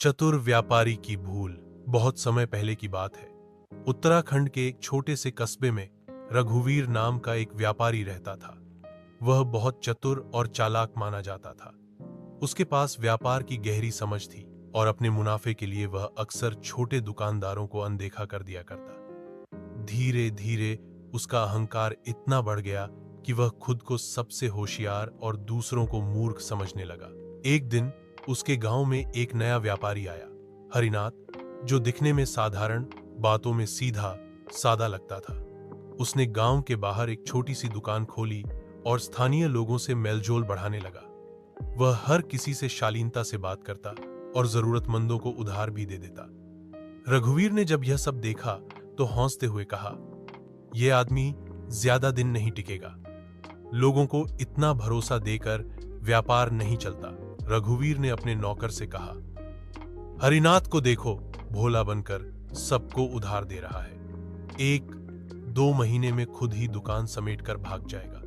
चतुर व्यापारी की भूल। बहुत समय पहले की बात है। उत्तराखंड के एक छोटे से कस्बे में रघुवीर नाम का एक व्यापारी रहता था। वह बहुत चतुर और चालाक माना जाता था। उसके पास व्यापार की गहरी समझ थी और अपने मुनाफे के लिए वह अक्सर छोटे दुकानदारों को अनदेखा कर दिया करता। धीरे धीरे उसका अहंकार इतना बढ़ गया कि वह खुद को सबसे होशियार और दूसरों को मूर्ख समझने लगा। एक दिन उसके गांव में एक नया व्यापारी आया, हरिनाथ, जो दिखने में साधारण, बातों में सीधा सादा लगता था। उसने गांव के बाहर एक छोटी सी दुकान खोली और स्थानीय लोगों से मेलजोल बढ़ाने लगा। वह हर किसी से शालीनता से बात करता और जरूरतमंदों को उधार भी दे देता। रघुवीर ने जब यह सब देखा तो हंसते हुए कहा, यह आदमी ज्यादा दिन नहीं टिकेगा। लोगों को इतना भरोसा देकर व्यापार नहीं चलता। रघुवीर ने अपने नौकर से कहा, हरिनाथ को देखो, भोला बनकर सबको उधार दे रहा है। 1-2 महीने में खुद ही दुकान समेटकर भाग जाएगा।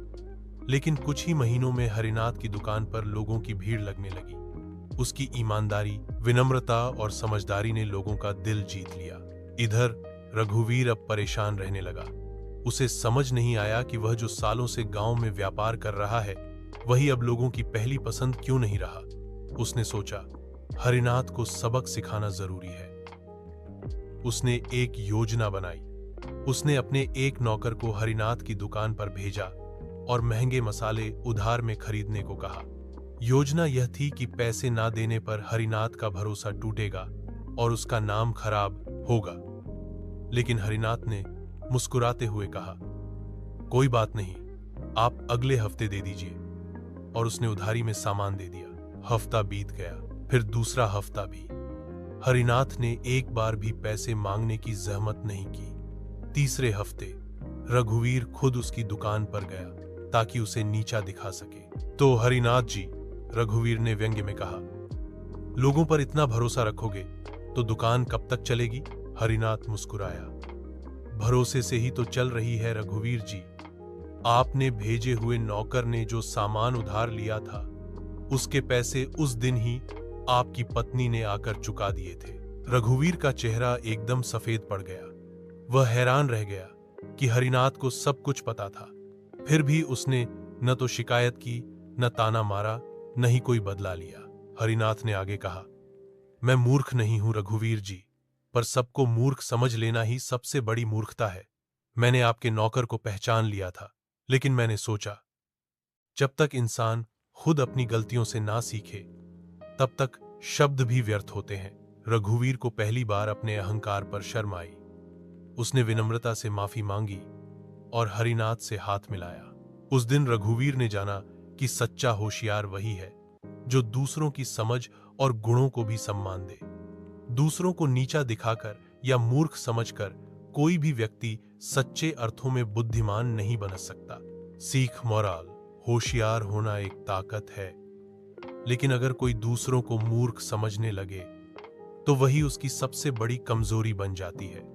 लेकिन कुछ ही महीनों में हरिनाथ की दुकान पर लोगों की भीड़ लगने लगी। उसकी ईमानदारी, विनम्रता और समझदारी ने लोगों का दिल जीत लिया। इधर रघुवीर अब परेशान रहने लगा। उसे समझ नहीं आया कि वह जो सालों से गांव में व्यापार कर रहा है, वही अब लोगों की पहली पसंद क्यों नहीं रहा। उसने सोचा, हरिनाथ को सबक सिखाना जरूरी है। उसने एक योजना बनाई। उसने अपने एक नौकर को हरिनाथ की दुकान पर भेजा और महंगे मसाले उधार में खरीदने को कहा। योजना यह थी कि पैसे ना देने पर हरिनाथ का भरोसा टूटेगा और उसका नाम खराब होगा। लेकिन हरिनाथ ने मुस्कुराते हुए कहा, कोई बात नहीं, आप अगले हफ्ते दे दीजिए। और उसने उधारी में सामान दे दिया। हफ्ता बीत गया, फिर दूसरा हफ्ता भी। हरिनाथ ने एक बार भी पैसे मांगने की जहमत नहीं की। तीसरे हफ्ते रघुवीर खुद उसकी दुकान पर गया ताकि उसे नीचा दिखा सके। तो हरिनाथ जी, रघुवीर ने व्यंग्य में कहा, लोगों पर इतना भरोसा रखोगे तो दुकान कब तक चलेगी? हरिनाथ मुस्कुराया, भरोसे से ही तो चल रही है रघुवीर जी। आपने भेजे हुए नौकर ने जो सामान उधार लिया था, उसके पैसे उस दिन ही आपकी पत्नी ने आकर चुका दिए थे। रघुवीर का चेहरा एकदम सफेद पड़ गया। वह हैरान रह गया कि हरिनाथ को सब कुछ पता था। फिर भी उसने न तो शिकायत की, न ताना मारा, न ही कोई बदला लिया। हरिनाथ ने आगे कहा, मैं मूर्ख नहीं हूं रघुवीर जी, पर सबको मूर्ख समझ लेना ही सबसे बड़ी मूर्खता है। मैंने आपके नौकर को पहचान लिया था, लेकिन मैंने सोचा, जब तक इंसान खुद अपनी गलतियों से ना सीखे, तब तक शब्द भी व्यर्थ होते हैं। रघुवीर को पहली बार अपने अहंकार पर शर्म आई। उसने विनम्रता से माफी मांगी और हरिनाथ से हाथ मिलाया। उस दिन रघुवीर ने जाना कि सच्चा होशियार वही है जो दूसरों की समझ और गुणों को भी सम्मान दे। दूसरों को नीचा दिखाकर या मूर्ख समझकर कोई भी व्यक्ति सच्चे अर्थों में बुद्धिमान नहीं बन सकता। सीख मोराल, होशियार होना एक ताकत है, लेकिन अगर कोई दूसरों को मूर्ख समझने लगे तो वही उसकी सबसे बड़ी कमजोरी बन जाती है।